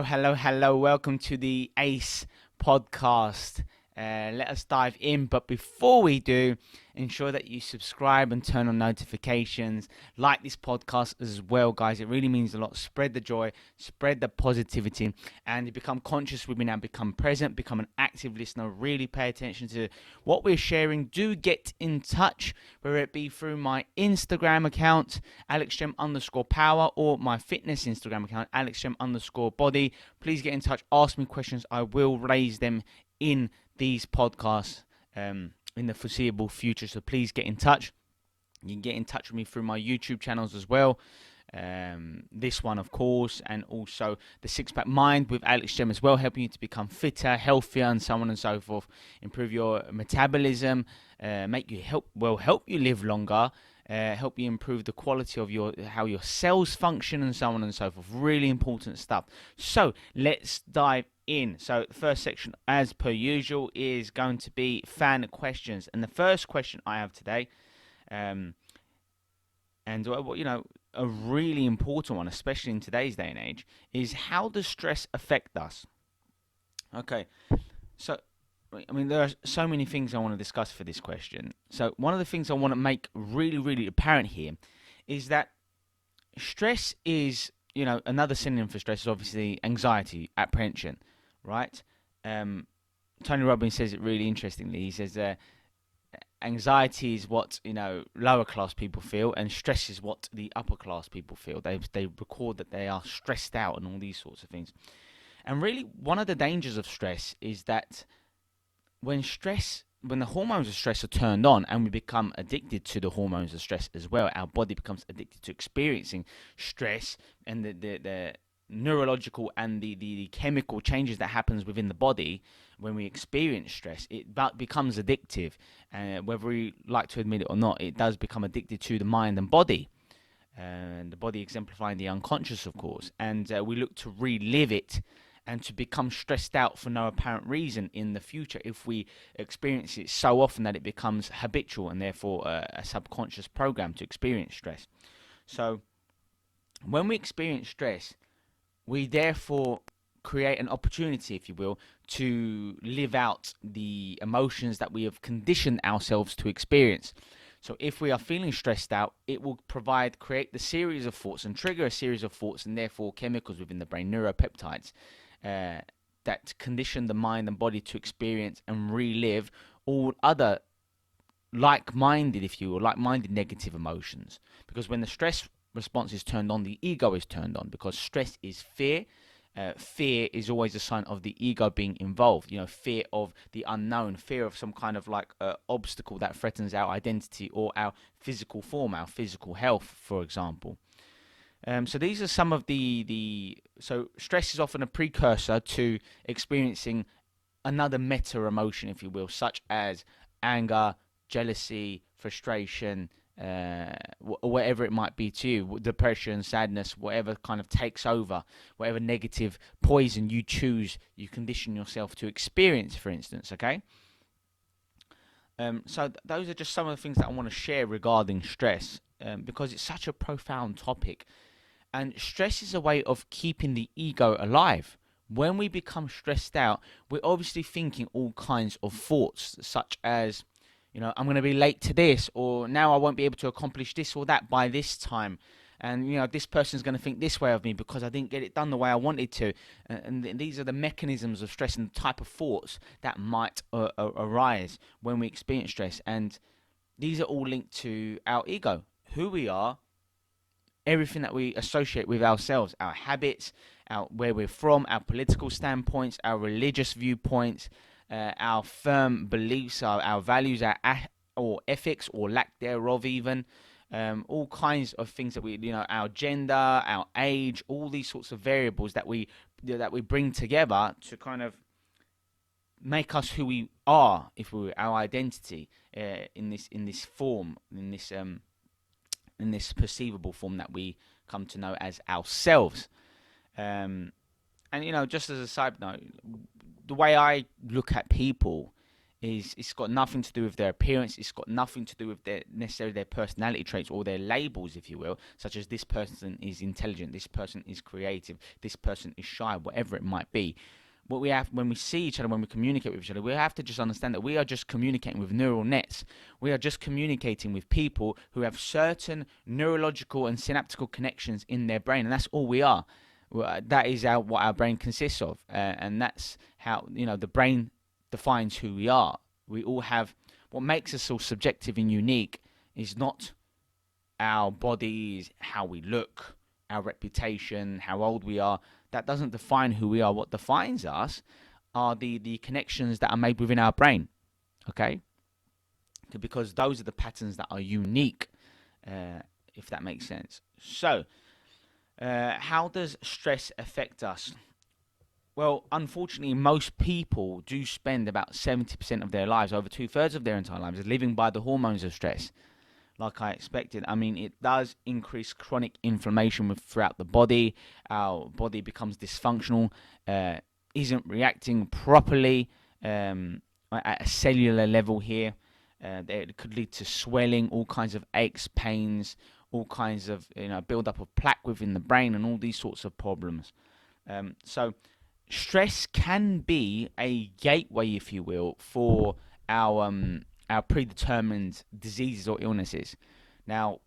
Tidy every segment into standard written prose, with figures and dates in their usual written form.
Hello. Welcome to the ACE podcast. Let us dive in. But before we do, ensure that you subscribe and turn on notifications. Like this podcast as well, guys. It really means a lot. Spread the joy, spread the positivity, and you become conscious with me now. Become present, become an active listener. Really pay attention to what we're sharing. Do get in touch, whether it be through my Instagram account, AlexGem_power, or my fitness Instagram account, AlexGem_body. Please get in touch. Ask me questions. I will raise them in these podcasts in the foreseeable future, so please get in touch. You can get in touch with me through my YouTube channels as well, this one of course, and also the Six Pack Mind with Alex Gem as well, helping you to become fitter, healthier, and so on and so forth. Improve your metabolism, help you live longer, help you improve the quality of how your cells function, and so on and so forth. Really important stuff. So let's dive in. So the first section, as per usual, is going to be fan questions, and the first question I have today, and a really important one, especially in today's day and age, is how does stress affect us? Okay, so I mean, there are so many things I want to discuss for this question. So one of the things I want to make really, really apparent here is that stress is, another synonym for stress is obviously anxiety, apprehension, right? Tony Robbins says it really interestingly. He says anxiety is what lower class people feel, and stress is what the upper class people feel. They record that they are stressed out and all these sorts of things. And really, one of the dangers of stress is that when the hormones of stress are turned on and we become addicted to the hormones of stress as well, our body becomes addicted to experiencing stress, and the neurological and the chemical changes that happens within the body when we experience stress, it becomes addictive. Whether we like to admit it or not, it does become addicted to the mind and body. And the body exemplifying the unconscious, of course. And we look to relive it and to become stressed out for no apparent reason in the future if we experience it so often that it becomes habitual and therefore a subconscious program to experience stress. So when we experience stress, we therefore create an opportunity, if you will, to live out the emotions that we have conditioned ourselves to experience. So if we are feeling stressed out, it will create the series of thoughts and trigger a series of thoughts, and therefore chemicals within the brain, neuropeptides, that condition the mind and body to experience and relive all other like-minded negative emotions. Because when the stress response is turned on, the ego is turned on, because stress is fear. Fear is always a sign of the ego being involved. Fear of the unknown, fear of some kind of obstacle that threatens our identity or our physical form, our physical health, for example. So these are some of so stress is often a precursor to experiencing another meta emotion, if you will, such as anger, jealousy, frustration, whatever it might be to you, depression, sadness, whatever kind of takes over, whatever negative poison you choose, you condition yourself to experience, for instance, okay? So those are just some of the things that I want to share regarding stress, because it's such a profound topic. And stress is a way of keeping the ego alive. When we become stressed out, we're obviously thinking all kinds of thoughts, such as, I'm going to be late to this, or now I won't be able to accomplish this or that by this time. And, this person's going to think this way of me because I didn't get it done the way I wanted to. And these are the mechanisms of stress and the type of thoughts that might arise when we experience stress. And these are all linked to our ego, who we are, everything that we associate with ourselves, our habits, where we're from, our political standpoints, our religious viewpoints, our firm beliefs, our values, or ethics, or lack thereof, even all kinds of things that our gender, our age, all these sorts of variables that we bring together to kind of make us who we are, if we were our identity in this form, in this perceivable form that we come to know as ourselves. And just as a side note, the way I look at people it's got nothing to do with their appearance. It's got nothing to do with necessarily their personality traits or their labels, if you will, such as this person is intelligent, this person is creative, this person is shy, whatever it might be. What we have when we see each other, when we communicate with each other, we have to just understand that we are just communicating with neural nets. We are just communicating with people who have certain neurological and synaptical connections in their brain, and that's all we are. That is what our brain consists of, and that's how the brain defines who we are. We all have what makes us all subjective and unique is not our bodies, how we look, our reputation, how old we are. That doesn't define who we are. What defines us are the connections that are made within our brain. Okay? Because those are the patterns that are unique, if that makes sense. So, how does stress affect us? Well, unfortunately, most people do spend about 70% of their lives, over 2/3 of their entire lives, living by the hormones of stress. Like I expected. I mean, it does increase chronic inflammation throughout the body. Our body becomes dysfunctional, isn't reacting properly at a cellular level here. It could lead to swelling, all kinds of aches, pains, all kinds of build-up of plaque within the brain, and all these sorts of problems. So stress can be a gateway, if you will, for our predetermined diseases or illnesses. Now,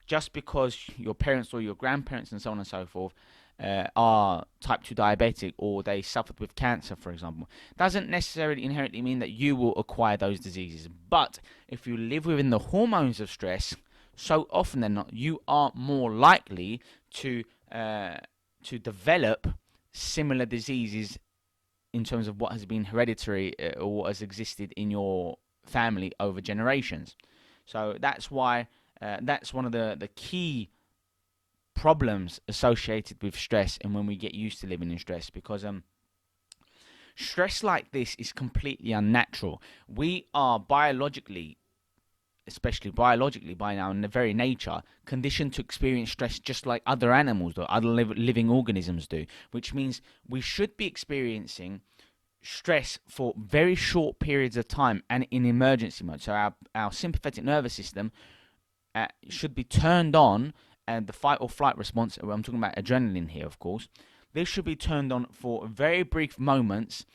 just because your parents or your grandparents and so on and so forth are type 2 diabetic, or they suffered with cancer, for example, doesn't necessarily inherently mean that you will acquire those diseases. But if you live within the hormones of stress, so often than not, you are more likely to develop similar diseases in terms of what has been hereditary or what has existed in your family over generations. So that's why that's one of the key problems associated with stress, and when we get used to living in stress, because stress like this is completely unnatural. We are biologically, especially biologically, by our very nature, conditioned to experience stress just like other animals or other living organisms do, which means we should be experiencing stress for very short periods of time and in emergency mode. So our sympathetic nervous system should be turned on, and the fight or flight response, I'm talking about adrenaline here, of course, this should be turned on for very brief moments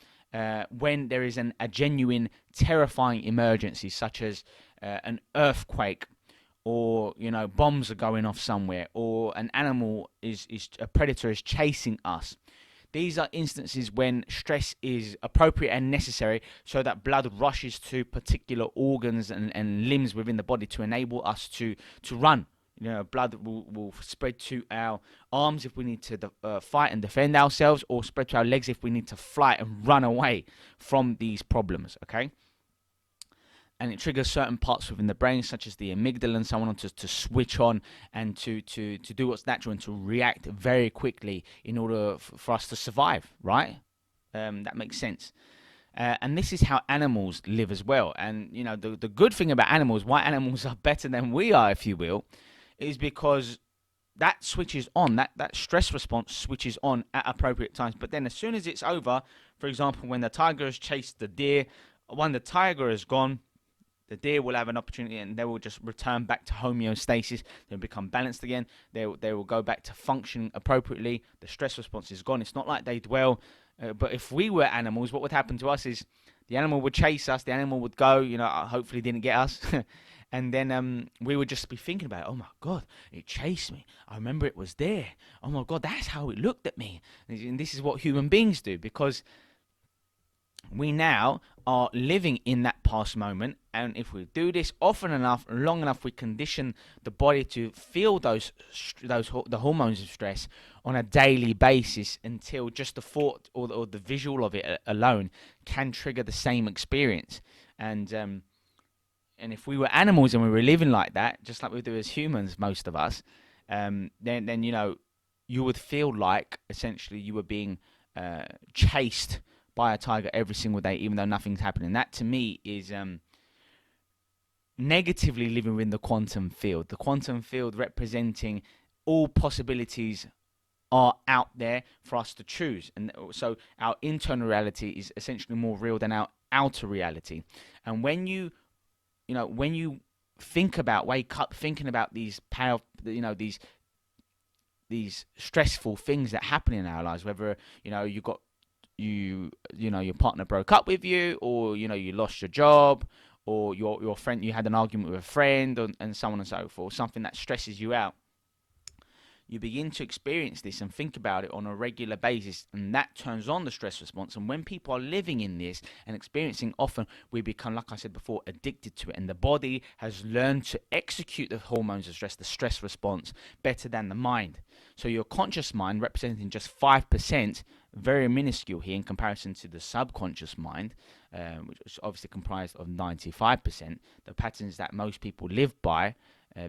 when there is a genuine terrifying emergency, such as an earthquake, or bombs are going off somewhere, or an animal a predator is chasing us. These are instances when stress is appropriate and necessary, so that blood rushes to particular organs and limbs within the body to enable us to run. Blood will spread to our arms if we need to fight and defend ourselves, or spread to our legs if we need to fly and run away from these problems, okay? And it triggers certain parts within the brain, such as the amygdala and so on, to switch on and to do what's natural and to react very quickly in order for us to survive, right? That makes sense. And this is how animals live as well. And, the good thing about animals, why animals are better than we are, if you will, is because that switches on, that stress response switches on at appropriate times. But then as soon as it's over, for example, when the tiger has chased the deer, when the tiger is gone, the deer will have an opportunity, and they will just return back to homeostasis. They'll become balanced again. They will go back to functioning appropriately. The stress response is gone. It's not like they dwell. But if we were animals, what would happen to us is the animal would chase us. The animal would go, hopefully didn't get us. And then we would just be thinking about, oh my God, it chased me. I remember it was there. Oh my God, that's how it looked at me. And this is what human beings do, because we now are living in that past moment, and if we do this often enough, long enough, we condition the body to feel the hormones of stress on a daily basis, until just the thought or the visual of it alone can trigger the same experience. And if we were animals and we were living like that, just like we do as humans, most of us, then you would feel like essentially you were being chased by a tiger every single day, even though nothing's happening. That to me is negatively living within the quantum field. The quantum field representing all possibilities are out there for us to choose. And so our internal reality is essentially more real than our outer reality. And when when you wake up thinking about these these stressful things that happen in our lives, whether your partner broke up with you, or you lost your job, or your friend, you had an argument with a friend, and so on and so forth, something that stresses you out, you begin to experience this and think about it on a regular basis, and that turns on the stress response. And when people are living in this and experiencing, often we become, like I said before, addicted to it, and the body has learned to execute the hormones of stress, the stress response, better than the mind. So your conscious mind, representing just 5%, very minuscule here in comparison to the subconscious mind, which is obviously comprised of 95%, the patterns that most people live by,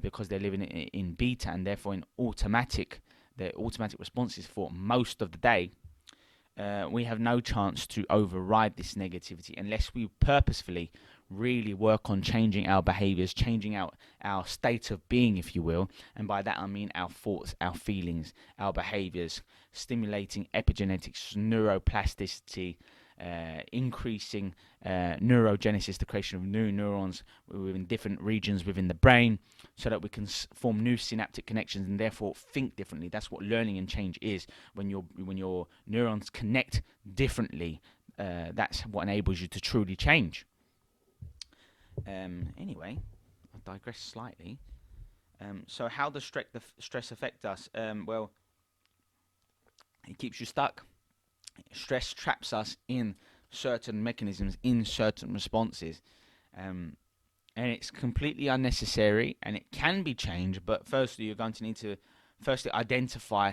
because they're living in beta and therefore in automatic, their automatic responses for most of the day. We have no chance to override this negativity unless we purposefully really work on changing our behaviors, changing our state of being, if you will. And by that I mean our thoughts, our feelings, our behaviors, stimulating epigenetics, neuroplasticity, increasing neurogenesis, the creation of new neurons within different regions within the brain, so that we can form new synaptic connections and therefore think differently. That's what learning and change is. When your neurons connect differently, that's what enables you to truly change. Anyway, I digress slightly. So how does stress affect us? Well, it keeps you stuck. Stress traps us in certain mechanisms, in certain responses, and it's completely unnecessary, and it can be changed. But firstly, you're going to need to identify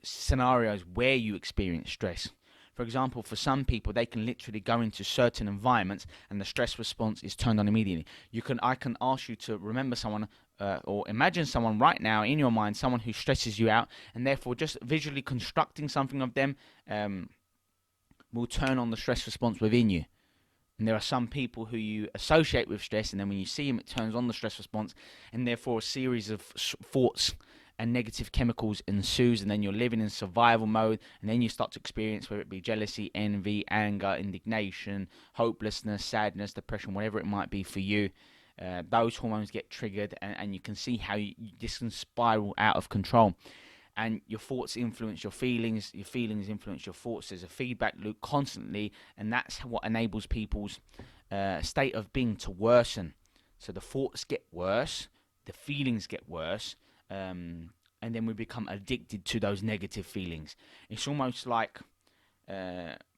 scenarios where you experience stress. For example, for some people, they can literally go into certain environments and the stress response is turned on immediately. I can ask you to remember someone, or imagine someone right now in your mind, someone who stresses you out, and therefore just visually constructing something of them will turn on the stress response within you. And there are some people who you associate with stress, and then when you see them, it turns on the stress response, and therefore a series of thoughts and negative chemicals ensues, and then you're living in survival mode, and then you start to experience, whether it be jealousy, envy, anger, indignation, hopelessness, sadness, depression, whatever it might be for you. Those hormones get triggered, and you can see how this can spiral out of control. And your thoughts influence your feelings influence your thoughts. There's a feedback loop constantly, and that's what enables people's state of being to worsen. So the thoughts get worse, the feelings get worse, and then we become addicted to those negative feelings. It's almost like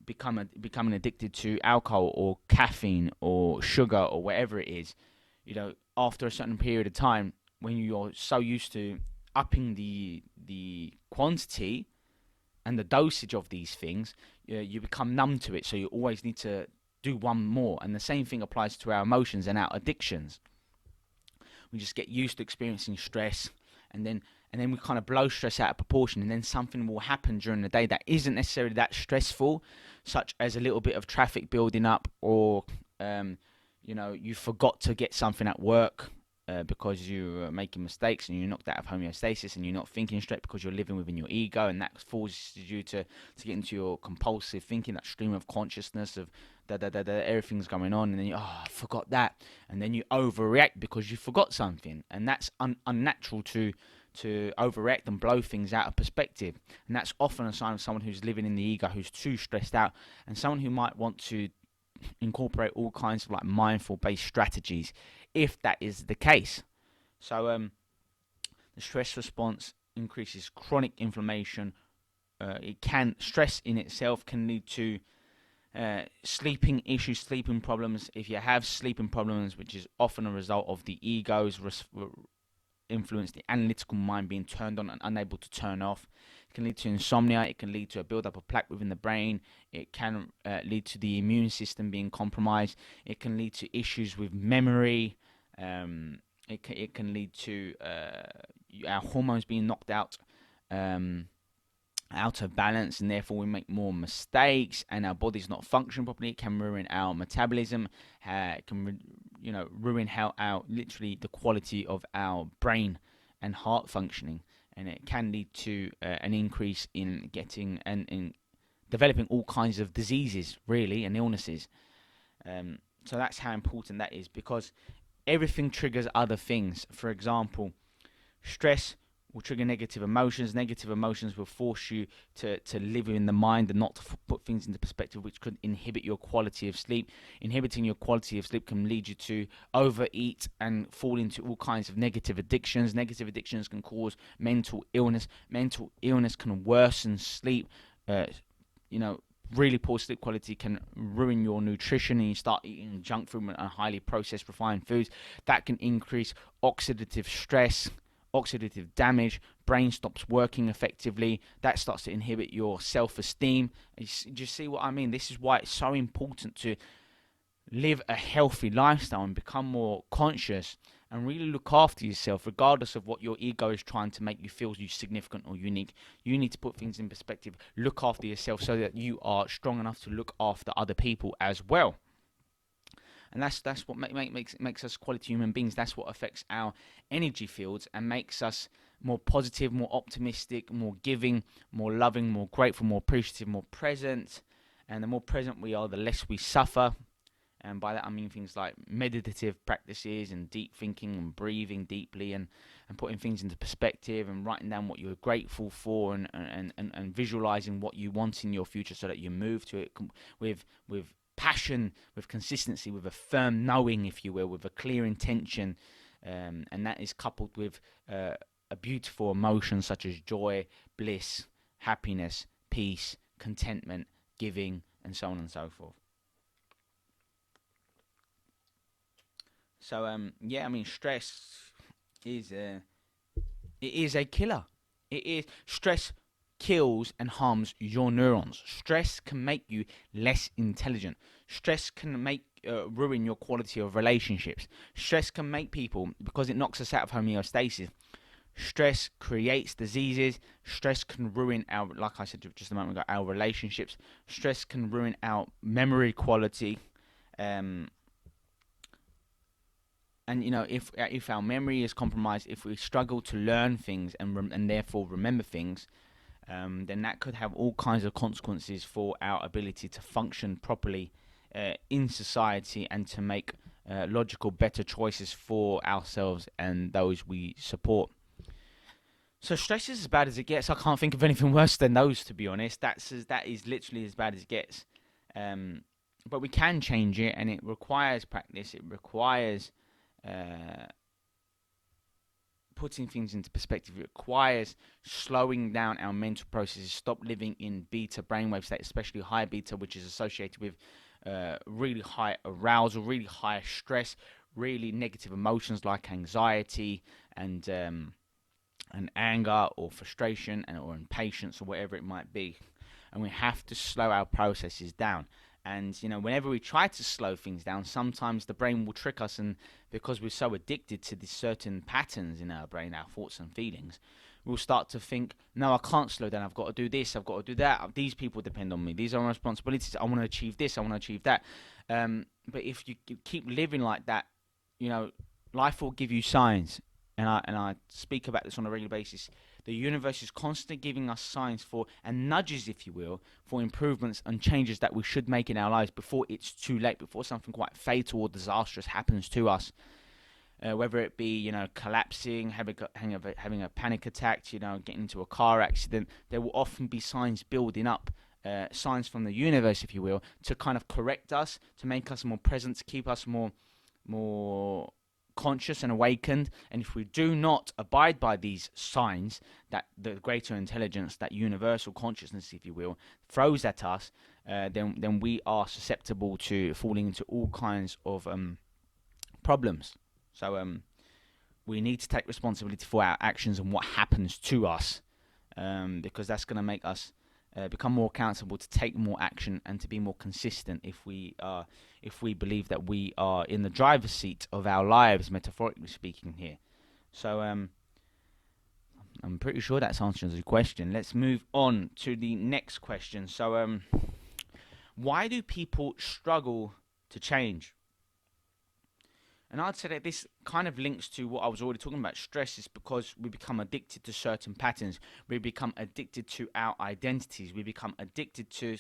becoming addicted to alcohol or caffeine or sugar or whatever it is. After a certain period of time, when you're so used to upping the quantity and the dosage of these things, you become numb to it. So you always need to do one more. And the same thing applies to our emotions and our addictions. We just get used to experiencing stress, and then we kind of blow stress out of proportion, and then something will happen during the day that isn't necessarily that stressful, such as a little bit of traffic building up, or you forgot to get something at work because you're making mistakes and you're knocked out of homeostasis, and you're not thinking straight because you're living within your ego, and that forces you to get into your compulsive thinking, that stream of consciousness of everything's going on, and then I forgot that, and then you overreact because you forgot something, and that's unnatural to overreact and blow things out of perspective. And that's often a sign of someone who's living in the ego, who's too stressed out, and someone who might want to incorporate all kinds of like mindful based strategies if that is the case. So the stress response increases chronic inflammation. Stress in itself can lead to sleeping issues, sleeping problems. If you have sleeping problems, which is often a result of the ego's influence, the analytical mind being turned on and unable to turn off, it can lead to insomnia. It can lead to a build-up of plaque within the brain. It can lead to the immune system being compromised. It can lead to issues with memory. It can lead to our hormones being knocked out of balance, and therefore we make more mistakes, and our body's not functioning properly. It can ruin our metabolism. It can ruin how literally the quality of our brain and heart functioning. and it can lead to an increase in getting and in developing all kinds of diseases, really, and illnesses. So that's how important that is, because everything triggers other things. For example, stress will trigger negative emotions. Negative emotions will force you to live in the mind and not to put things into perspective, which could inhibit your quality of sleep. Inhibiting your quality of sleep can lead you to overeat and fall into all kinds of negative addictions. Negative addictions can cause mental illness. Mental illness can worsen sleep. Really poor sleep quality can ruin your nutrition, and you start eating junk food and highly processed refined foods. That can increase oxidative stress, oxidative damage. Brain stops working effectively. That starts to inhibit your self-esteem. You just see what I mean? This is why it's so important to live a healthy lifestyle and become more conscious and really look after yourself, regardless of what your ego is trying to make you feel you significant or unique. You need to put things in perspective, look after yourself so that you are strong enough to look after other people as well. And that's what makes us quality human beings. That's what affects our energy fields and makes us more positive, more optimistic, more giving, more loving, more grateful, more appreciative, more present. And the more present we are, the less we suffer. And by that I mean things like meditative practices and deep thinking and breathing deeply and putting things into perspective and writing down what you're grateful for and visualizing what you want in your future so that you move to it with passion, with consistency, with a firm knowing, if you will, with a clear intention. And that is coupled with a beautiful emotion such as joy, bliss, happiness, peace, contentment, giving, and so on and so forth. So stress is it is a killer. It is stress kills and harms your neurons. Stress can make you less intelligent. Stress can make ruin your quality of relationships. Stress can make people, because it knocks us out of homeostasis. Stress creates diseases. Stress can ruin our, like I said just a moment ago, our relationships. Stress can ruin our memory quality. And if our memory is compromised, if we struggle to learn things and therefore remember things, then that could have all kinds of consequences for our ability to function properly in society and to make logical, better choices for ourselves and those we support. So stress is as bad as it gets. I can't think of anything worse than those, to be honest. That is literally as bad as it gets. But we can change it, and it requires practice. It requires putting things into perspective. It requires slowing down our mental processes, stop living in beta brainwave state, especially high beta, which is associated with really high arousal, really high stress, really negative emotions like anxiety and anger or frustration or impatience or whatever it might be. And we have to slow our processes down. And whenever we try to slow things down, sometimes the brain will trick us, and because we're so addicted to these certain patterns in our brain, our thoughts and feelings, we'll start to think, no, I can't slow down, I've got to do this, I've got to do that, these people depend on me, these are my responsibilities, I want to achieve this, I want to achieve that. But if you keep living like that, life will give you signs. And I speak about this on a regular basis. The universe is constantly giving us signs for, and nudges, if you will, for improvements and changes that we should make in our lives before it's too late, before something quite fatal or disastrous happens to us. Whether it be, collapsing, having a panic attack, getting into a car accident, there will often be signs building up, signs from the universe, if you will, to kind of correct us, to make us more present, to keep us more conscious and awakened. And if we do not abide by these signs that the greater intelligence, that universal consciousness, if you will, throws at us, then we are susceptible to falling into all kinds of problems. So we need to take responsibility for our actions and what happens to us, because that's going to make us become more accountable, to take more action and to be more consistent if we believe that we are in the driver's seat of our lives, metaphorically speaking here. So I'm pretty sure that's answering the question. Let's move on to the next question. So why do people struggle to change? And I'd say that this kind of links to what I was already talking about. Stress is because we become addicted to certain patterns. We become addicted to our identities. We become addicted to,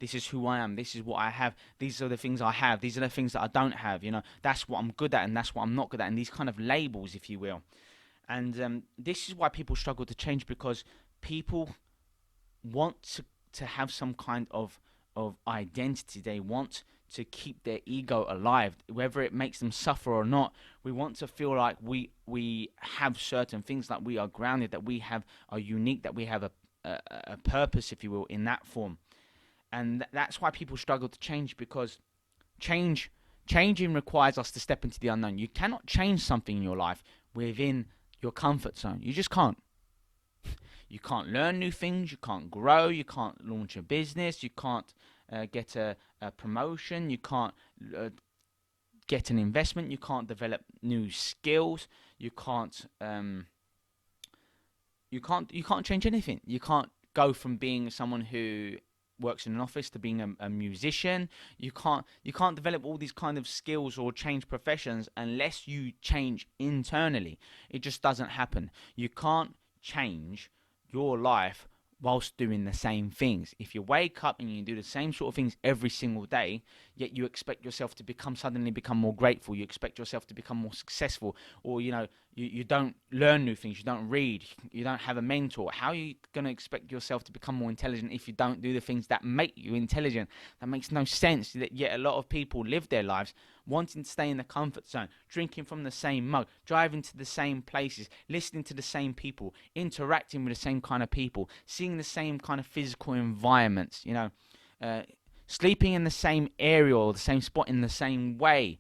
this is who I am. This is what I have. These are the things I have. These are the things that I don't have. You know, that's what I'm good at and that's what I'm not good at. And these kind of labels, if you will. And this is why people struggle to change, because people want to have some kind of identity. They want to keep their ego alive, whether it makes them suffer or not. We want to feel like we have certain things, like we are grounded, that we are unique, that we have a purpose, if you will, in that form. And that's why people struggle to change, because changing requires us to step into the unknown. You cannot change something in your life within your comfort zone. You just can't. You can't learn new things, you can't grow, you can't launch a business, you can't get a promotion, you can't get an investment, you can't develop new skills, you can't change anything. You can't go from being someone who works in an office to being a musician. You can't develop all these kind of skills or change professions unless you change internally. It just doesn't happen. You can't change your life whilst doing the same things. If you wake up and you do the same sort of things every single day, yet you expect yourself to suddenly become more grateful, you expect yourself to become more successful, or you don't learn new things, you don't read, you don't have a mentor, how are you going to expect yourself to become more intelligent if you don't do the things that make you intelligent? That makes no sense. Yet a lot of people live their lives wanting to stay in the comfort zone, drinking from the same mug, driving to the same places, listening to the same people, interacting with the same kind of people, seeing the same kind of physical environments, sleeping in the same area or the same spot in the same way.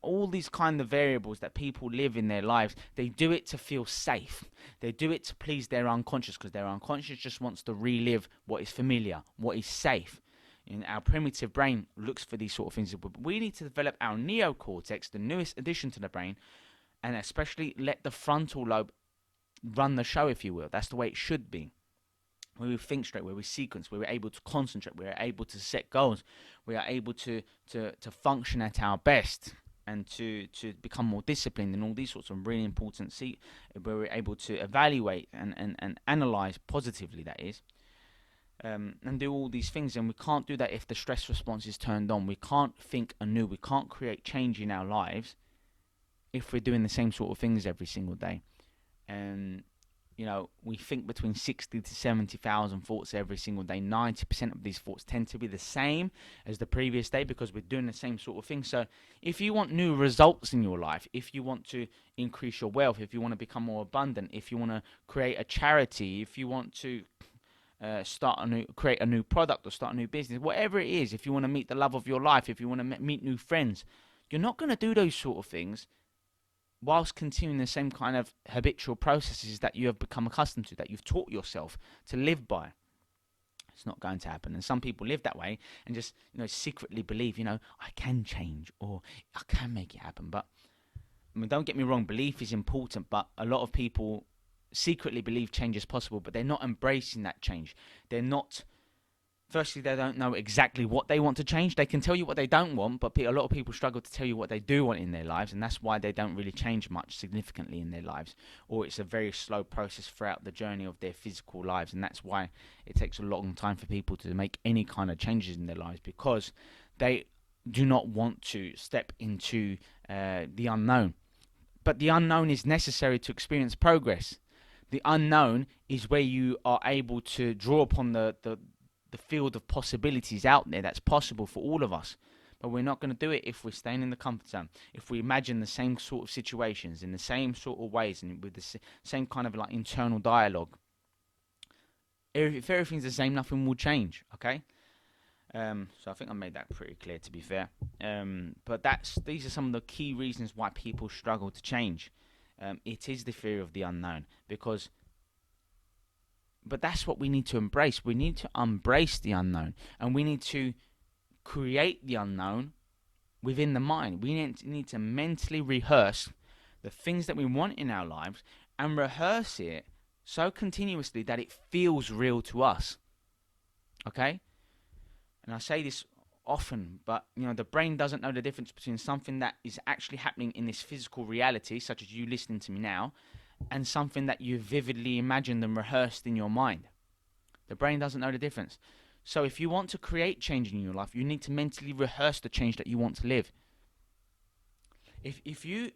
All these kind of variables that people live in their lives, they do it to feel safe. They do it to please their unconscious, because their unconscious just wants to relive what is familiar, what is safe. In our primitive brain looks for these sort of things. But we need to develop our neocortex, the newest addition to the brain, and especially let the frontal lobe run the show, if you will. That's the way it should be. Where we think straight, where we sequence, where we're able to concentrate, we're able to set goals, we are able to function at our best, and to become more disciplined, and all these sorts of really important where we're able to evaluate and analyze positively, that is. And do all these things, and we can't do that if the stress response is turned on. We can't think anew, we can't create change in our lives if we're doing the same sort of things every single day. And we think between 60 to 70,000 thoughts every single day. 90% of these thoughts tend to be the same as the previous day, because we're doing the same sort of thing. So if you want new results in your life, if you want to increase your wealth, if you want to become more abundant, if you want to create a charity, if you want to create a new product or start a new business, whatever it is, if you want to meet the love of your life, if you want to meet new friends, you're not going to do those sort of things whilst continuing the same kind of habitual processes that you have become accustomed to, that you've taught yourself to live by. It's not going to happen. And some people live that way and just secretly believe, I can change, or I can make it happen. But don't get me wrong, belief is important, but a lot of people secretly believe change is possible, but they're not embracing that change. Firstly, they don't know exactly what they want to change. They can tell you what they don't want, but a lot of people struggle to tell you what they do want in their lives, and that's why they don't really change much significantly in their lives, or it's a very slow process throughout the journey of their physical lives. And that's why it takes a long time for people to make any kind of changes in their lives, because they do not want to step into the unknown. But the unknown is necessary to experience progress. The unknown is where you are able to draw upon the field of possibilities out there that's possible for all of us. But we're not going to do it if we're staying in the comfort zone. If we imagine the same sort of situations in the same sort of ways and with the same kind of internal dialogue. If everything's the same, nothing will change, okay? So I think I made that pretty clear, to be fair. But these are some of the key reasons why people struggle to change. It is the fear of the unknown, but that's what we need to embrace. We need to embrace the unknown, and we need to create the unknown within the mind. We need to mentally rehearse the things that we want in our lives, and rehearse it so continuously that it feels real to us. Okay? And I say this often, but the brain doesn't know the difference between something that is actually happening in this physical reality, such as you listening to me now, and something that you vividly imagined and rehearsed in your mind. The brain doesn't know the difference. So if you want to create change in your life, you need to mentally rehearse the change that you want to live. If you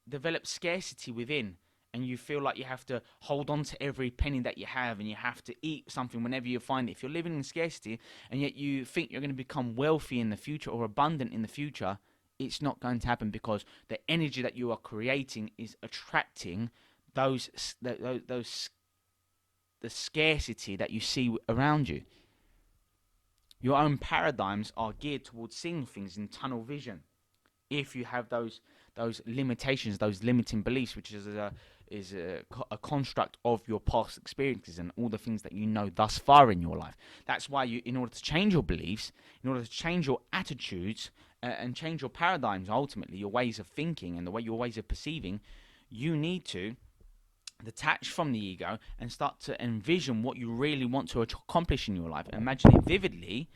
develop scarcity within, and you feel like you have to hold on to every penny that you have, and you have to eat something whenever you find it, if you're living in scarcity and yet you think you're going to become wealthy in the future or abundant in the future, it's not going to happen, because the energy that you are creating is attracting those the scarcity that you see around you. Your own paradigms are geared towards seeing things in tunnel vision. If you have those limitations, those limiting beliefs, which is a construct of your past experiences and all the things that you know thus far in your life. That's why in order to change your beliefs, in order to change your attitudes, and change your paradigms, ultimately your ways of thinking and your ways of perceiving, you need to detach from the ego and start to envision what you really want to accomplish in your life. Imagine it vividly,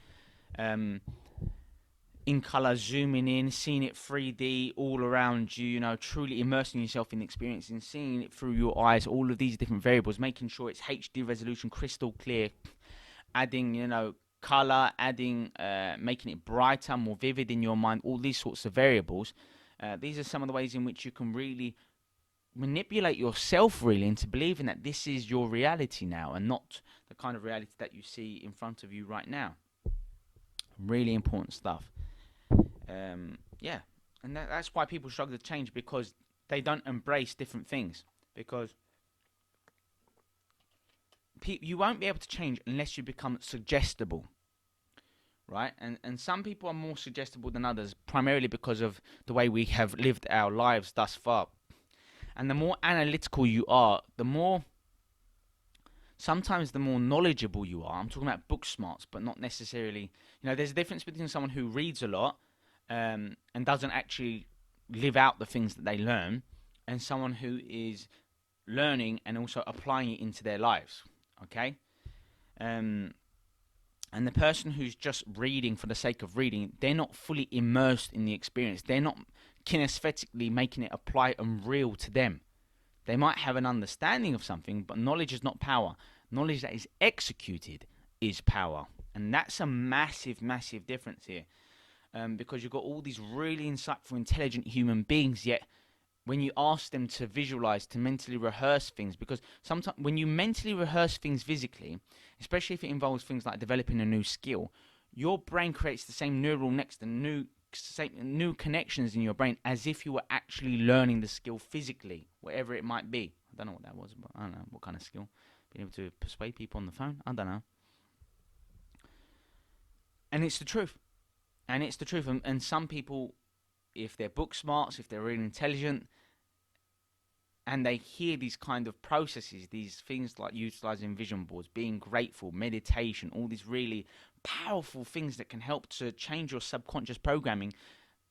in color, zooming in, seeing it 3D all around you, truly immersing yourself in the experience and seeing it through your eyes, all of these different variables, making sure it's HD resolution, crystal clear, adding, color, making it brighter, more vivid in your mind, all these sorts of variables. These are some of the ways in which you can really manipulate yourself really into believing that this is your reality now and not the kind of reality that you see in front of you right now. Really important stuff. Yeah, and that's why people struggle to change, because they don't embrace different things. Because you won't be able to change unless you become suggestible, right? And some people are more suggestible than others, primarily because of the way we have lived our lives thus far. And the more analytical you are, sometimes the more knowledgeable you are. I'm talking about book smarts, but not necessarily. There's a difference between someone who reads a lot and doesn't actually live out the things that they learn, and someone who is learning and also applying it into their lives. Okay? And the person who's just reading for the sake of reading, they're not fully immersed in the experience. They're not kinesthetically making it apply and real to them. They might have an understanding of something, but knowledge is not power. Knowledge that is executed is power. And that's a massive, massive difference here. Because you've got all these really insightful, intelligent human beings, yet when you ask them to visualize, to mentally rehearse things, because sometimes when you mentally rehearse things physically, especially if it involves things like developing a new skill, your brain creates the same neural nets, the new connections in your brain, as if you were actually learning the skill physically, whatever it might be. I don't know what that was, but I don't know what kind of skill. Being able to persuade people on the phone, I don't know. And it's the truth. And some people, if they're book smarts, if they're really intelligent, and they hear these kind of processes, these things like utilizing vision boards, being grateful, meditation, all these really powerful things that can help to change your subconscious programming,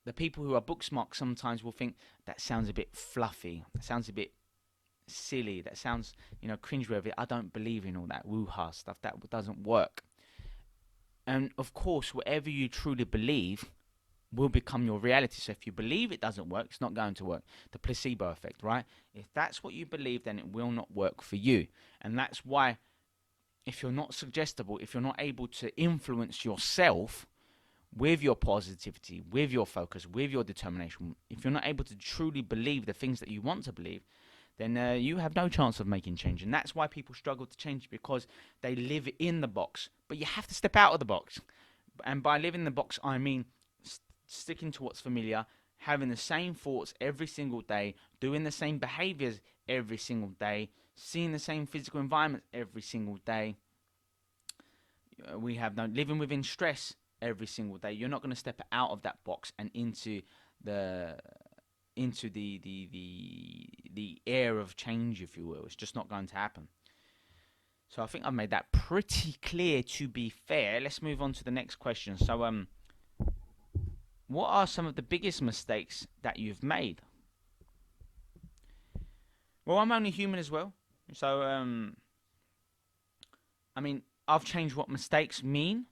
the people who are book smart sometimes will think that sounds a bit fluffy, that sounds a bit silly, that sounds, cringeworthy. I don't believe in all that woo-ha stuff. That doesn't work. And of course, whatever you truly believe will become your reality. So if you believe it doesn't work, it's not going to work. The placebo effect, right? If that's what you believe, then it will not work for you. And that's why, if you're not suggestible, if you're not able to influence yourself with your positivity, with your focus, with your determination, if you're not able to truly believe the things that you want to believe, then you have no chance of making change. And that's why people struggle to change, because they live in the box. But you have to step out of the box. And by living in the box, I mean sticking to what's familiar, having the same thoughts every single day, doing the same behaviors every single day, seeing the same physical environment every single day. We have living within stress every single day. You're not going to step out of that box and into the air of change, if you will. It's just not going to happen. So I think I've made that pretty clear, to be fair. Let's move on to the next question. So what are some of the biggest mistakes that you've made? Well, I'm only human as well. So, I've changed what mistakes mean.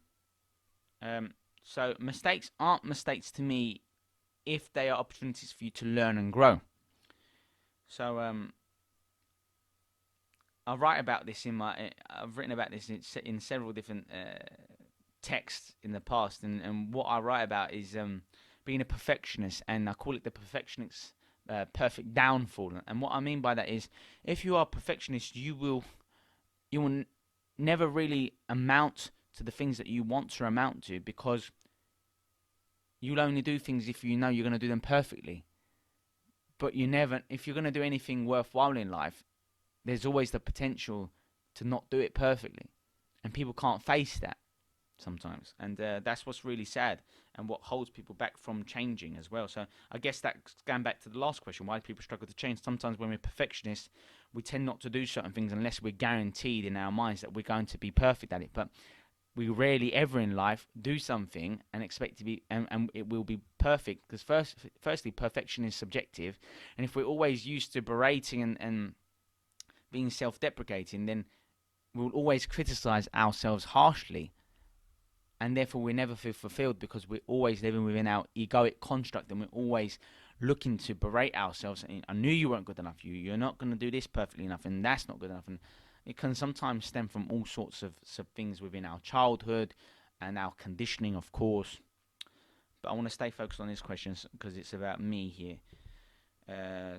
So mistakes aren't mistakes to me if they are opportunities for you to learn and grow. So I write about this I've written about this in several different texts in the past, and what I write about is being a perfectionist, and I call it the perfectionist's perfect downfall. And what I mean by that is, if you are a perfectionist, you will never really amount to the things that you want to amount to, because you'll only do things if you know you're going to do them perfectly. But if you're going to do anything worthwhile in life, there's always the potential to not do it perfectly, and people can't face that sometimes, and that's what's really sad and what holds people back from changing as well. So I guess that's going back to the last question: why do people struggle to change? Sometimes when we're perfectionists, we tend not to do certain things unless we're guaranteed in our minds that we're going to be perfect at it. But we rarely ever in life do something and expect to be and it will be perfect, because firstly, perfection is subjective, and if we're always used to berating and being self-deprecating, then we'll always criticize ourselves harshly, and therefore we never feel fulfilled, because we're always living within our egoic construct, and we're always looking to berate ourselves. I knew you weren't good enough. You're not going to do this perfectly enough, and that's not good enough. And it can sometimes stem from all sorts of things within our childhood and our conditioning, of course. But I want to stay focused on these questions because it's about me here.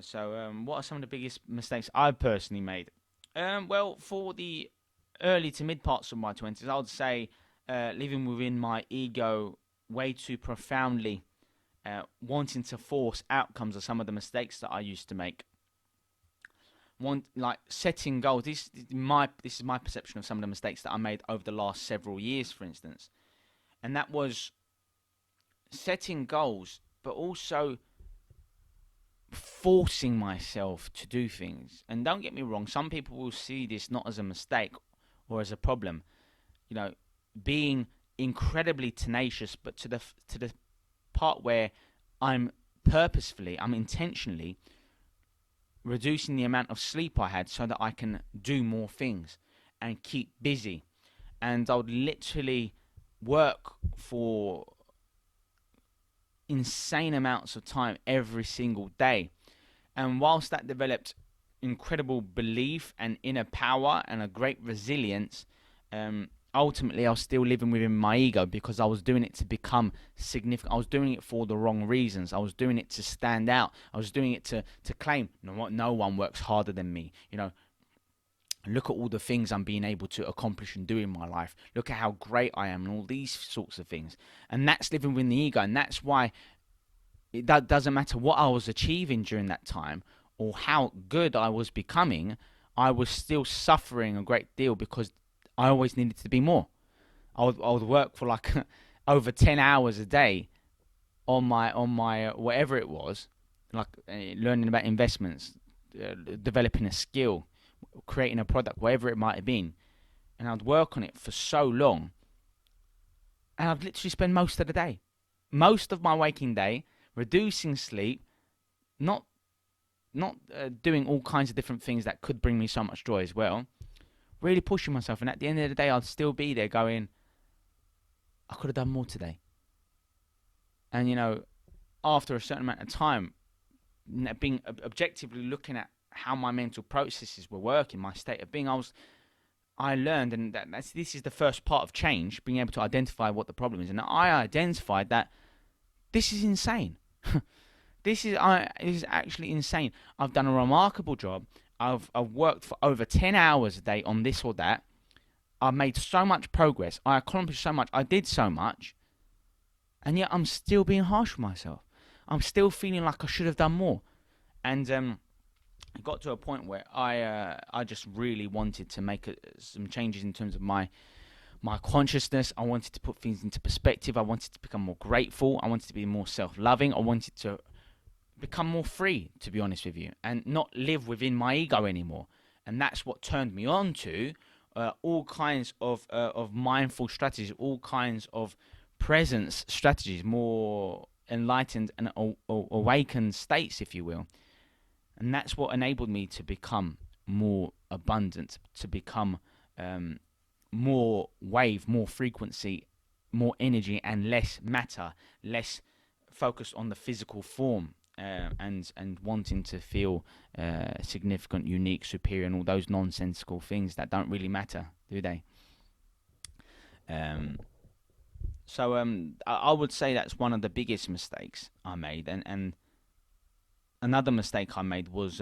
So what are some of the biggest mistakes I've personally made? Well, for the early to mid parts of my 20s, I would say living within my ego way too profoundly, wanting to force outcomes are some of the mistakes that I used to make. Like setting goals. This is my perception of some of the mistakes that I made over the last several years, for instance, and that was setting goals, but also forcing myself to do things. And don't get me wrong, some people will see this not as a mistake or as a problem. You know, being incredibly tenacious, but to the part where I'm intentionally reducing the amount of sleep I had so that I can do more things and keep busy. And I would literally work for insane amounts of time every single day. And whilst that developed incredible belief and inner power and a great resilience, ultimately I was still living within my ego, because I was doing it to become significant. I was doing it for the wrong reasons. I was doing it to stand out. I was doing it to claim, no one works harder than me. Look at all the things I'm being able to accomplish and do in my life. Look at how great I am and all these sorts of things. And that's living within the ego. And that's why that doesn't matter what I was achieving during that time or how good I was becoming, I was still suffering a great deal because I always needed to be more. I would work for like over 10 hours a day on my whatever it was, like learning about investments, developing a skill, creating a product, whatever it might have been. And I'd work on it for so long, and I'd literally spend most of my waking day, reducing sleep, not doing all kinds of different things that could bring me so much joy as well, really pushing myself. And at the end of the day, I'd still be there going, I could have done more today. And after a certain amount of time, being objectively looking at how my mental processes were working, my state of being, I learned, and this is the first part of change, being able to identify what the problem is. And I identified that this is insane. This is actually insane. I've done a remarkable job. I've worked for over 10 hours a day on this or that. I've made so much progress. I accomplished so much. I did so much. And yet I'm still being harsh with myself. I'm still feeling like I should have done more. And it got to a point where I just really wanted to make some changes in terms of my consciousness. I wanted to put things into perspective. I wanted to become more grateful. I wanted to be more self-loving. I wanted to become more free, to be honest with you, and not live within my ego anymore. And that's what turned me on to all kinds of mindful strategies, all kinds of presence strategies, more enlightened and awakened states, if you will. And that's what enabled me to become more abundant, to become more wave, more frequency, more energy and less matter, less focused on the physical form, and wanting to feel significant, unique, superior, and all those nonsensical things that don't really matter, do they? Um, I would say that's one of the biggest mistakes I made, and another mistake I made was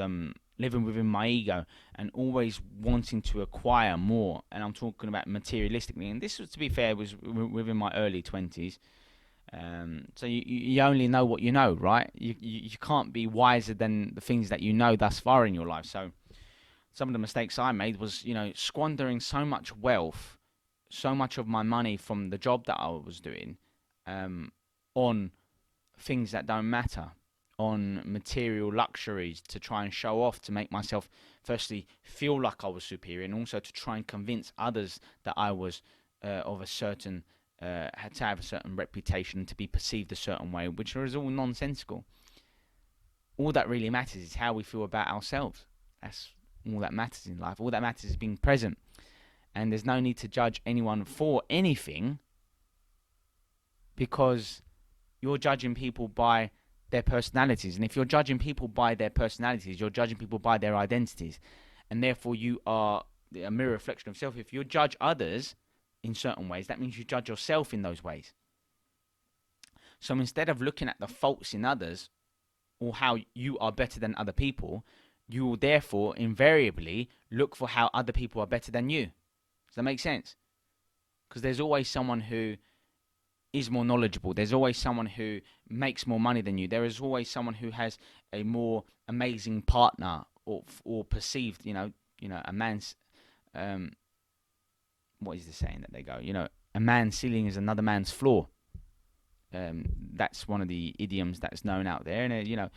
living within my ego and always wanting to acquire more. And I'm talking about materialistically. And this was, to be fair, was within my early 20s. So you only know what you know, right? You can't be wiser than the things that you know thus far in your life. So some of the mistakes I made was, squandering so much wealth, so much of my money from the job that I was doing, um, on things that don't matter, on material luxuries to try and show off, to make myself firstly feel like I was superior, and also to try and convince others that I was of a certain had to have a certain reputation, to be perceived a certain way, which is all nonsensical. All that really matters is how we feel about ourselves. That's all that matters in life. All that matters is being present, and there's no need to judge anyone for anything, because you're judging people by their personalities. And if you're judging people by their personalities, you're judging people by their identities. And therefore, you are a mirror reflection of self. If you judge others in certain ways, that means you judge yourself in those ways. So instead of looking at the faults in others or how you are better than other people, you will therefore invariably look for how other people are better than you. Does that make sense? Because there's always someone who is more knowledgeable. There's always someone who makes more money than you. There is always someone who has a more amazing partner, or perceived. A man's what is the saying that they go? A man's ceiling is another man's floor. That's one of the idioms that's known out there, and it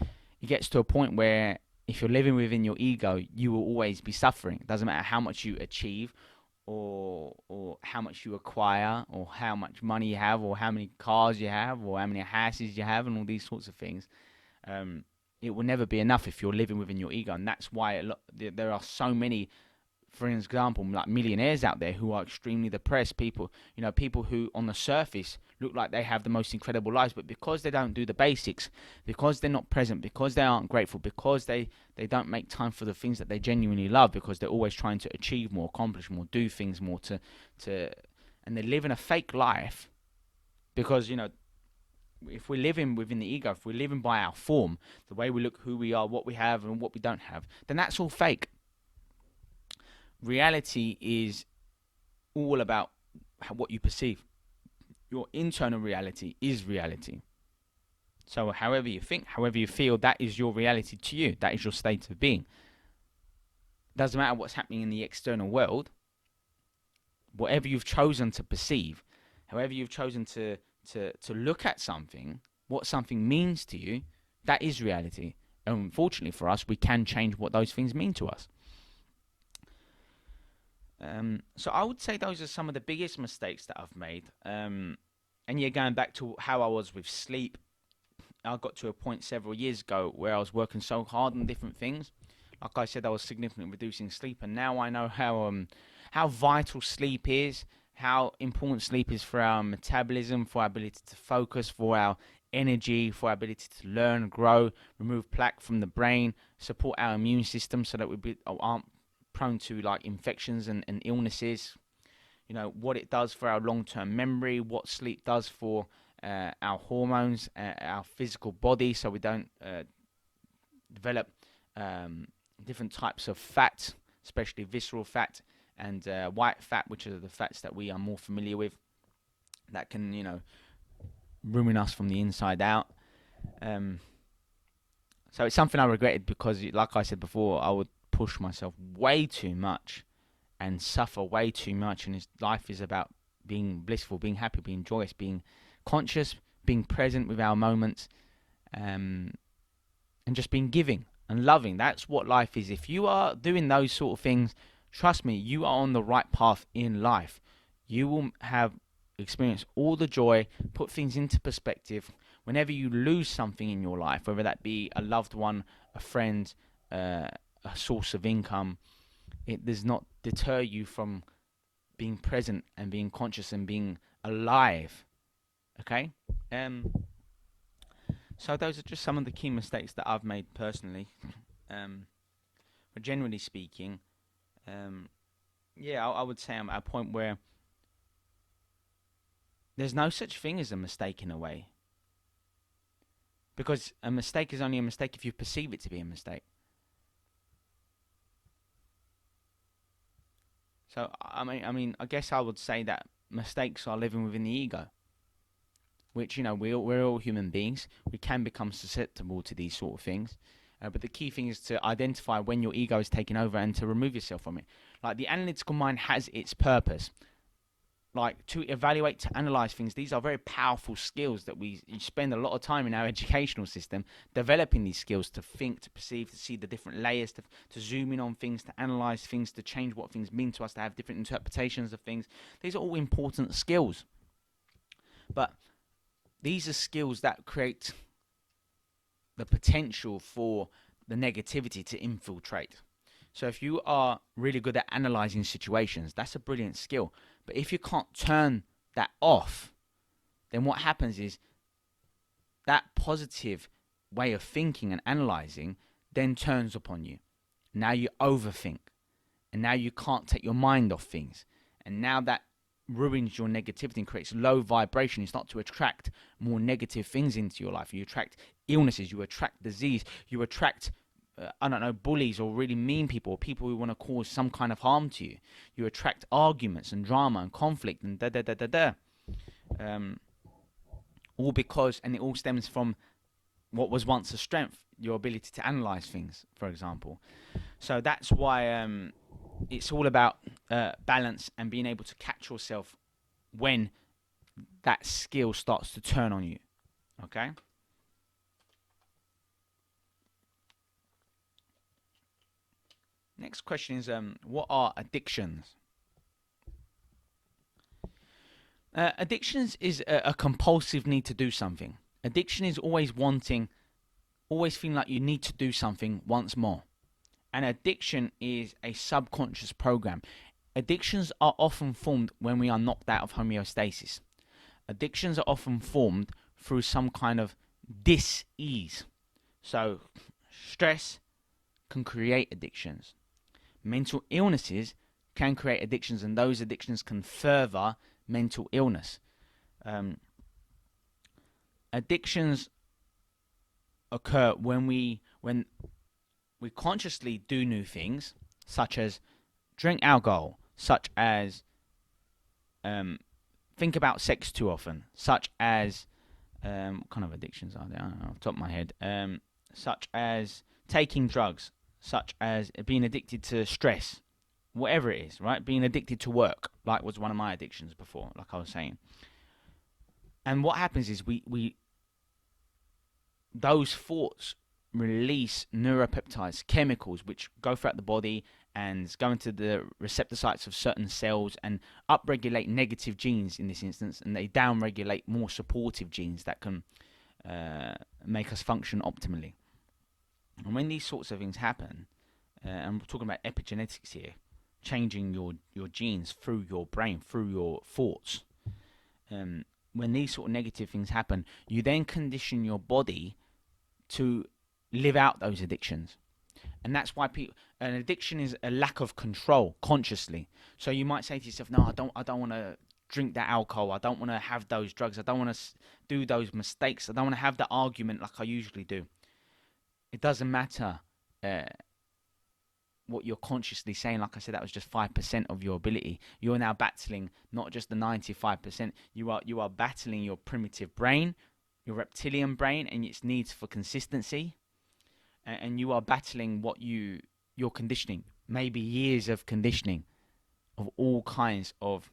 gets to a point where if you're living within your ego, you will always be suffering. It doesn't matter how much you achieve, or how much you acquire, or how much money you have, or how many cars you have, or how many houses you have, and all these sorts of things. It will never be enough if you're living within your ego, and that's why there are so many, for example, like millionaires out there who are extremely depressed. People who on the surface look like they have the most incredible lives, but because they don't do the basics, because they're not present, because they aren't grateful, because they don't make time for the things that they genuinely love, because they're always trying to achieve more, accomplish more, do things more, and they're living a fake life. Because if we're living within the ego, if we're living by our form, the way we look, who we are, what we have, and what we don't have, then that's all fake. Reality is all about what you perceive. Your internal reality is reality. So however you think, however you feel, that is your reality to you. That is your state of being. Doesn't matter what's happening in the external world. Whatever you've chosen to perceive, however you've chosen to look at something, what something means to you, that is reality. And unfortunately for us, we can change what those things mean to us. So I would say those are some of the biggest mistakes that I've made. And yeah, going back to how I was with sleep, I got to a point several years ago where I was working so hard on different things. Like I said, I was significantly reducing sleep, and now I know how vital sleep is, how important sleep is for our metabolism, for our ability to focus, for our energy, for our ability to learn, grow, remove plaque from the brain, support our immune system so that we aren't prone to like infections and illnesses. What it does for our long-term memory, what sleep does for our hormones, our physical body, so we don't develop different types of fat, especially visceral fat and white fat, which are the fats that we are more familiar with, that can ruin us from the inside out. So it's something I regretted, because like I said before, I would push myself way too much and suffer way too much, and life is about being blissful, being happy, being joyous, being conscious, being present with our moments, and just being giving and loving. That's what life is. If you are doing those sort of things, trust me, you are on the right path in life. You will have experienced all the joy, put things into perspective. Whenever you lose something in your life, whether that be a loved one, a friend, a source of income, it does not deter you from being present and being conscious and being alive. Okay. So those are just some of the key mistakes that I've made personally. But generally speaking, yeah, I would say I'm at a point where there's no such thing as a mistake in a way, because a mistake is only a mistake if you perceive it to be a mistake. So I guess I would say that mistakes are living within the ego, which we're all human beings. We can become susceptible to these sort of things, but the key thing is to identify when your ego is taking over and to remove yourself from it. Like, the analytical mind has its purpose, like to evaluate, to analyze things. These are very powerful skills that we spend a lot of time in our educational system developing these skills, to think, to perceive, to see the different layers, to zoom in on things, to analyze things, to change what things mean to us, to have different interpretations of things. These are all important skills, but these are skills that create the potential for the negativity to infiltrate. So if you are really good at analyzing situations, that's a brilliant skill. But if you can't turn that off, then what happens is that positive way of thinking and analyzing then turns upon you. Now you overthink, and now you can't take your mind off things. And now that ruins your negativity and creates low vibration. You start to attract more negative things into your life. You attract illnesses, you attract disease, you attract bullies or really mean people, or people who want to cause some kind of harm to you. You attract arguments and drama and conflict and all because, and it all stems from what was once a strength, your ability to analyze things, for example. So that's why it's all about balance and being able to catch yourself when that skill starts to turn on you. Okay? Next question is, what are addictions? Addictions is a compulsive need to do something. Addiction is always feeling like you need to do something once more. And addiction is a subconscious program. Addictions are often formed when we are knocked out of homeostasis. Addictions are often formed through some kind of dis-ease. So, stress can create addictions. Mental illnesses can create addictions, and those addictions can further mental illness. Addictions occur when we consciously do new things, such as drink alcohol, such as think about sex too often, such as what kind of addictions are there? I don't know off the top of my head. Such as taking drugs, such as being addicted to stress, whatever it is, right? Being addicted to work, like was one of my addictions before, like I was saying. And what happens is we those thoughts release neuropeptides, chemicals, which go throughout the body and go into the receptor sites of certain cells and upregulate negative genes in this instance, and they downregulate more supportive genes that can make us function optimally. And when these sorts of things happen, and we're talking about epigenetics here, changing your genes through your brain, through your thoughts, when these sort of negative things happen, you then condition your body to live out those addictions. And that's why an addiction is a lack of control consciously. So you might say to yourself, no, I don't want to drink that alcohol. I don't want to have those drugs. I don't want to do those mistakes. I don't want to have the argument like I usually do. It doesn't matter what you're consciously saying. Like I said, that was just 5% of your ability. You're now battling not just the 95%. You are battling your primitive brain, your reptilian brain, and its needs for consistency. And you are battling what your conditioning, maybe years of conditioning, of all kinds of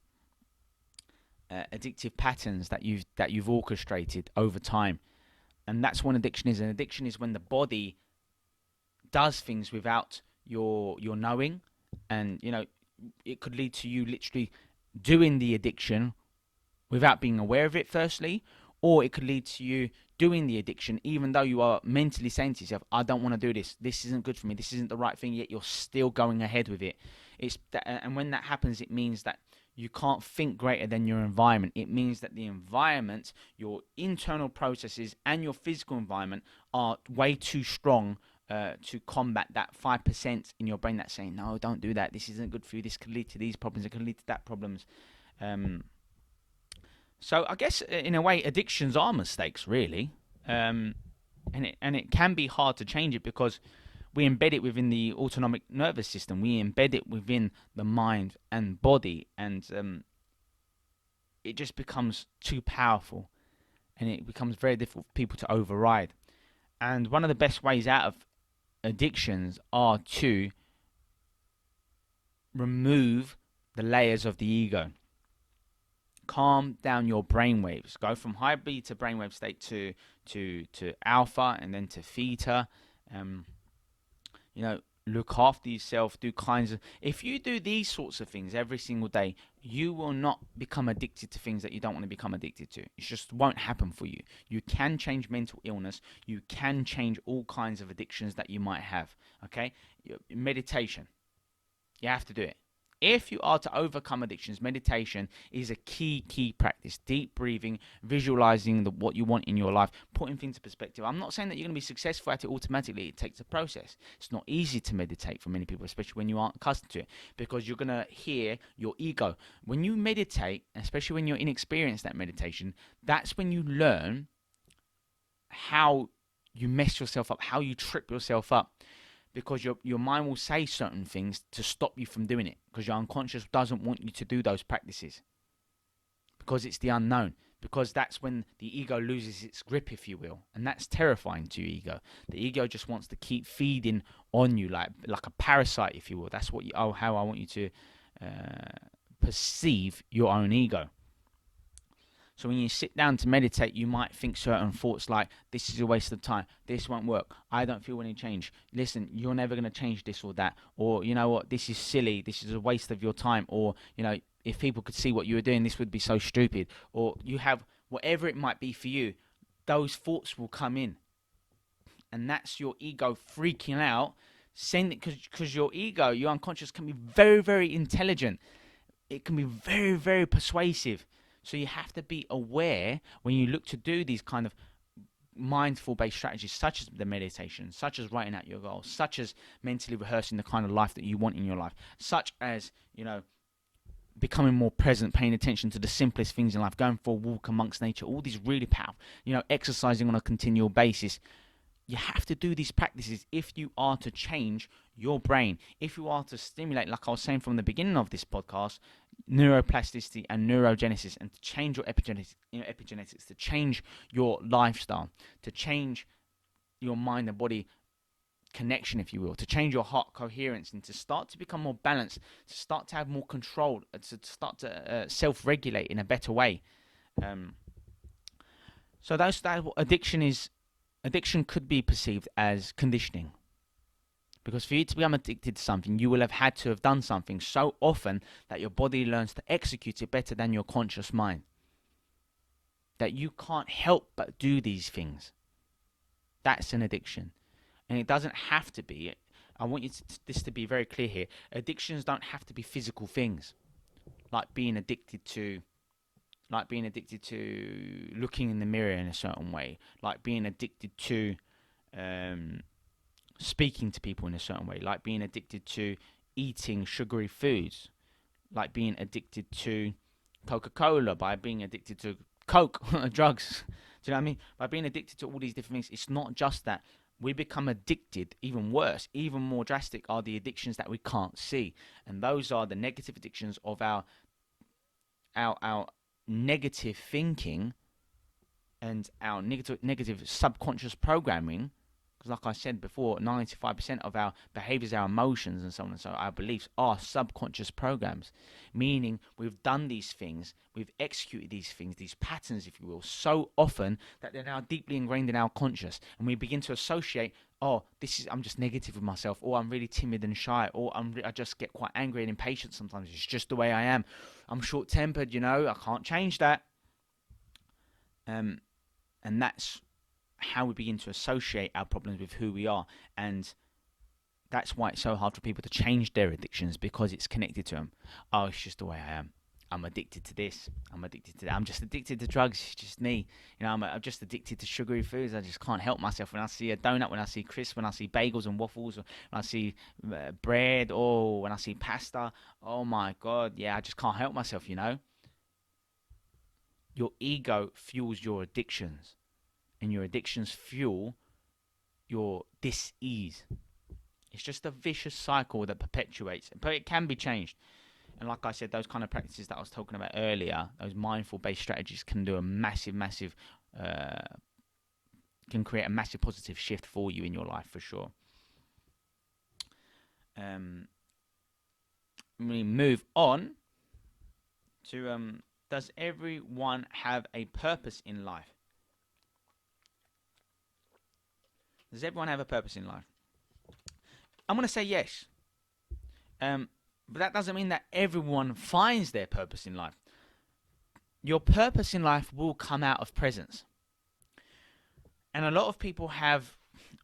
addictive patterns that you've orchestrated over time. And that's what addiction is. An addiction is when the body does things without your knowing, and it could lead to you literally doing the addiction without being aware of it firstly, or it could lead to you doing the addiction even though you are mentally saying to yourself, I don't want to do this, this isn't good for me, this isn't the right thing, yet you're still going ahead with it. And when that happens, it means that you can't think greater than your environment. It means that the environment, your internal processes, and your physical environment are way too strong to combat that 5% in your brain that's saying, no, don't do that. This isn't good for you. This could lead to these problems. It could lead to that problems. So I guess in a way, addictions are mistakes, really, and it can be hard to change it because we embed it within the autonomic nervous system. We embed it within the mind and body, and it just becomes too powerful, and it becomes very difficult for people to override. And one of the best ways out of addictions are to remove the layers of the ego. Calm down your brainwaves. Go from high beta brainwave state to alpha and then to theta. Look after yourself. Do kinds of. If you do these sorts of things every single day, you will not become addicted to things that you don't want to become addicted to. It just won't happen for you. You can change mental illness. You can change all kinds of addictions that you might have. Okay, meditation. You have to do it. If you are to overcome addictions, meditation is a key practice. Deep breathing, visualizing what you want in your life, putting things in perspective. I'm not saying that you're going to be successful at it automatically. It takes a process. It's not easy to meditate for many people, especially when you aren't accustomed to it, because you're going to hear your ego. When you meditate, especially when you're inexperienced at meditation, that's when you learn how you mess yourself up, how you trip yourself up. Because your mind will say certain things to stop you from doing it, because your unconscious doesn't want you to do those practices, because it's the unknown, because that's when the ego loses its grip, if you will, and that's terrifying to your ego. The ego just wants to keep feeding on you like a parasite, if you will. That's how I want you to perceive your own ego. So when you sit down to meditate, you might think certain thoughts like, this is a waste of time, this won't work, I don't feel any change, listen, you're never going to change this or that, or you know what, this is silly, this is a waste of your time, or if people could see what you were doing, this would be so stupid, or you have whatever it might be for you. Those thoughts will come in, and that's your ego freaking out, saying it because your ego, your unconscious, can be very, very intelligent. It can be very, very persuasive. So you have to be aware when you look to do these kind of mindful-based strategies, such as the meditation, such as writing out your goals, such as mentally rehearsing the kind of life that you want in your life, such as, becoming more present, paying attention to the simplest things in life, going for a walk amongst nature, all these really powerful, exercising on a continual basis. You have to do these practices if you are to change your brain, if you are to stimulate, like I was saying from the beginning of this podcast, neuroplasticity and neurogenesis, and to change your epigenetics, to change your lifestyle, to change your mind and body connection, if you will, to change your heart coherence, and to start to become more balanced, to start to have more control, to start to self-regulate in a better way. So that's what addiction is. Addiction could be perceived as conditioning. Because for you to become addicted to something, you will have had to have done something so often that your body learns to execute it better than your conscious mind. That you can't help but do these things. That's an addiction. And it doesn't have to be. I want this to be very clear here. Addictions don't have to be physical things. Like being addicted to looking in the mirror in a certain way, like being addicted to speaking to people in a certain way, like being addicted to eating sugary foods, like being addicted to Coca-Cola, by being addicted to Coke, drugs. Do you know what I mean? By being addicted to all these different things, it's not just that. We become addicted, even worse, even more drastic are the addictions that we can't see. And those are the negative addictions of our negative thinking and our negative subconscious programming, because like I said before, 95% of our behaviors, our emotions and so on and so on, our beliefs are subconscious programs, meaning we've done these things, we've executed these things, these patterns, if you will, so often that they're now deeply ingrained in our conscious, and we begin to associate, I'm just negative with myself, or I'm really timid and shy, or I just get quite angry and impatient sometimes. It's just the way I am. I'm short-tempered, I can't change that. And that's how we begin to associate our problems with who we are. And that's why it's so hard for people to change their addictions, because it's connected to them. Oh, it's just the way I am. I'm addicted to this. I'm addicted to that. I'm just addicted to drugs. It's just me. I'm just addicted to sugary foods. I just can't help myself. When I see a donut, when I see crisps, when I see bagels and waffles, when I see bread, when I see pasta, oh my God, yeah, I just can't help myself, Your ego fuels your addictions, and your addictions fuel your dis-ease. It's just a vicious cycle that perpetuates, but it can be changed. And like I said, those kind of practices that I was talking about earlier, those mindful-based strategies can do a massive, can create a massive positive shift for you in your life, for sure. We move on to, does everyone have a purpose in life? Does everyone have a purpose in life? I'm going to say yes. But that doesn't mean that everyone finds their purpose in life. Your purpose in life will come out of presence. And a lot of people have,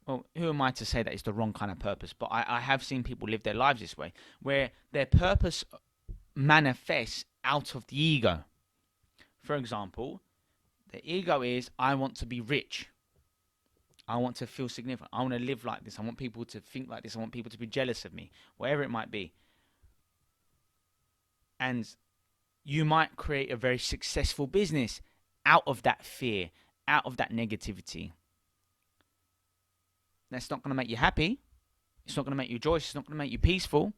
well, who am I to say that it's the wrong kind of purpose? But I have seen people live their lives this way, where their purpose manifests out of the ego. For example, the ego is, I want to be rich. I want to feel significant. I want to live like this. I want people to think like this. I want people to be jealous of me, whatever it might be. And you might create a very successful business out of that fear, out of that negativity. That's not going to make you happy. It's not going to make you joyous. It's not going to make you peaceful.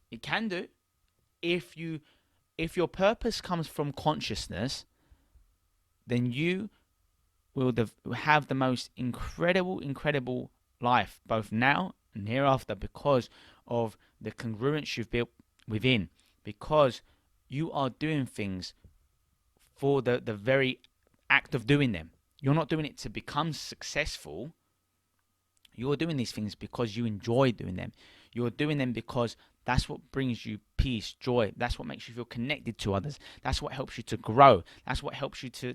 It can do. If your purpose comes from consciousness, then you will have the most incredible life, both now and hereafter, because of the congruence you've built within, because you are doing things for the very act of doing them. You're not doing it to become successful. You're doing these things because you enjoy doing them. You're doing them because that's what brings you peace, joy. That's what makes you feel connected to others. That's what helps you to grow. That's what helps you to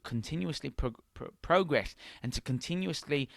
continuously progress, and to continuously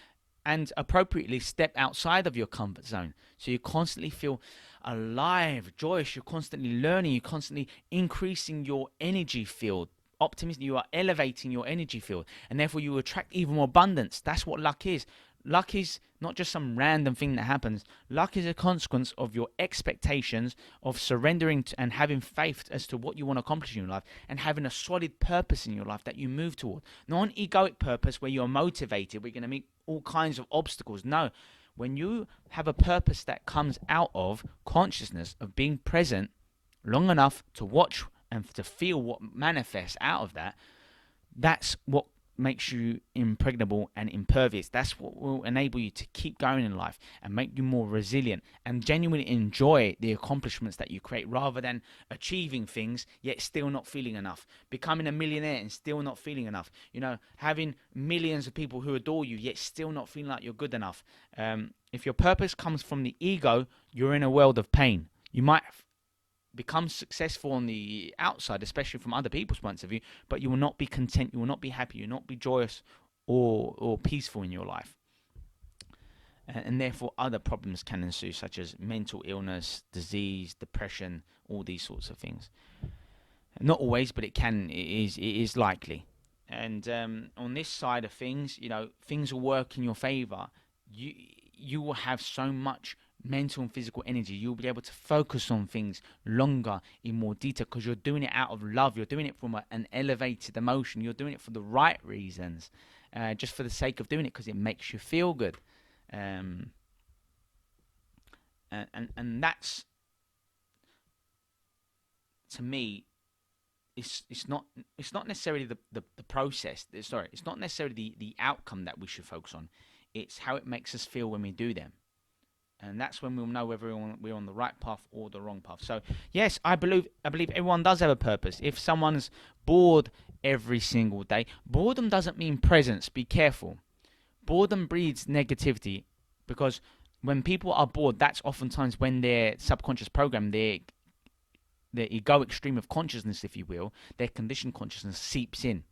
and appropriately step outside of your comfort zone. So you constantly feel alive, joyous. You're constantly learning. You're constantly increasing your energy field. Optimism. You are elevating your energy field, and therefore you attract even more abundance. That's what luck is. Luck is not just some random thing that happens. Luck is a consequence of your expectations, of surrendering and having faith as to what you want to accomplish in your life, and having a solid purpose in your life that you move toward. Not an egoic purpose where you're motivated, we're going to meet all kinds of obstacles. No, when you have a purpose that comes out of consciousness, of being present long enough to watch and to feel what manifests out of that, that's what makes you impregnable and impervious. That's what will enable you to keep going in life and make you more resilient and genuinely enjoy the accomplishments that you create, rather than achieving things yet still not feeling enough, becoming a millionaire and still not feeling enough, having millions of people who adore you yet still not feeling like you're good enough. If your purpose comes from the ego, you're in a world of pain. You might become successful on the outside, especially from other people's points of view, but you will not be content, you will not be happy, you will not be joyous or peaceful in your life. And therefore other problems can ensue, such as mental illness, disease, depression, all these sorts of things. Not always, but it is likely. And on this side of things, things will work in your favor. You will have so much mental and physical energy. You'll be able to focus on things longer, in more detail, because you're doing it out of love. You're doing it from an elevated emotion. You're doing it for the right reasons, just for the sake of doing it, because it makes you feel good. And that's, to me, it's not necessarily the process. It's not necessarily the outcome that we should focus on. It's how it makes us feel when we do them. And that's when we'll know whether we're on the right path or the wrong path. So, yes, I believe everyone does have a purpose. If someone's bored every single day, boredom doesn't mean presence. Be careful. Boredom breeds negativity, because when people are bored, that's oftentimes when their subconscious program, their egoic stream of consciousness, if you will, their conditioned consciousness seeps in.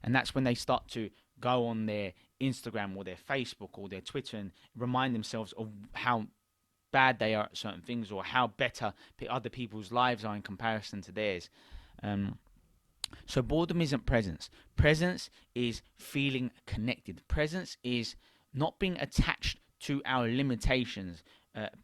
And that's when they start to go on their Instagram or their Facebook or their Twitter and remind themselves of how bad they are at certain things, or how better other people's lives are in comparison to theirs. So boredom isn't presence. Presence is feeling connected. Presence is not being attached to our limitations.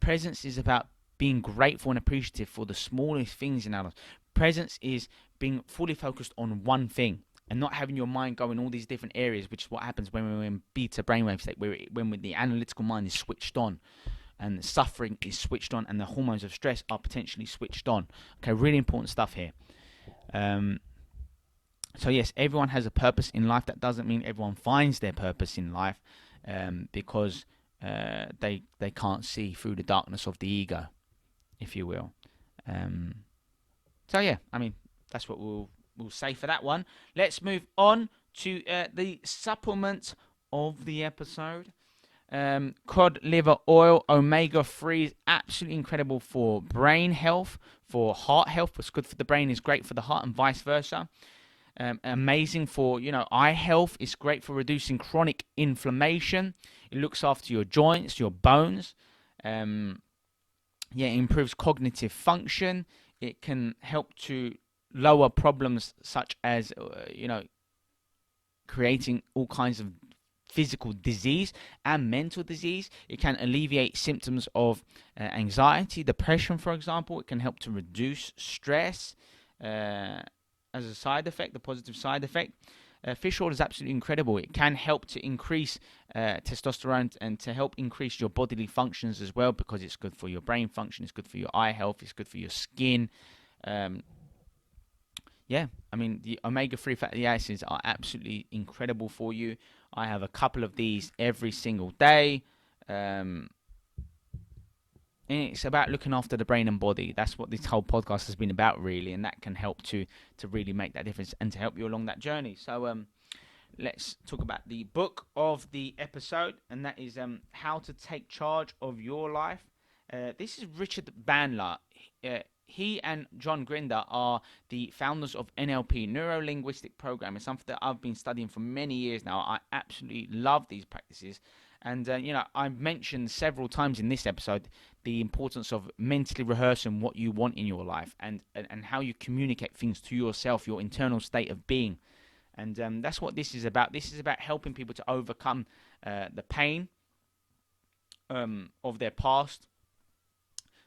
Presence is about being grateful and appreciative for the smallest things in our lives. Presence is being fully focused on one thing and not having your mind go in all these different areas, which is what happens when we're in beta brainwave state, when the analytical mind is switched on and the suffering is switched on and the hormones of stress are potentially switched on. Okay, really important stuff here. So yes, everyone has a purpose in life. That doesn't mean everyone finds their purpose in life, because they can't see through the darkness of the ego, if you will. So yeah, I mean, that's what we'll say for that one. Let's move on to the supplement of the episode. Cod liver oil, omega-3 is absolutely incredible for brain health, for heart health. What's good for the brain is great for the heart, and vice versa. Amazing for eye health. It's great for reducing chronic inflammation. It looks after your joints, your bones. It improves cognitive function. It can help to lower problems such as creating all kinds of physical disease and mental disease. It can alleviate symptoms of anxiety, depression, for example. It can help to reduce stress. As a side effect, the positive side effect, fish oil is absolutely incredible. It can help to increase testosterone and to help increase your bodily functions as well, because it's good for your brain function, it's good for your eye health, it's good for your skin. The omega-3 fatty acids are absolutely incredible for you. I have a couple of these every single day. And it's about looking after the brain and body. That's what this whole podcast has been about, really, and that can help to really make that difference and to help you along that journey. So let's talk about the book of the episode, and that is How to Take Charge of Your Life. This is Richard Bandler. He and John Grinder are the founders of NLP, Neuro-Linguistic Program. It's something that I've been studying for many years now. I absolutely love these practices. And, I've mentioned several times in this episode the importance of mentally rehearsing what you want in your life and how you communicate things to yourself, your internal state of being. And that's what this is about. This is about helping people to overcome the pain of their past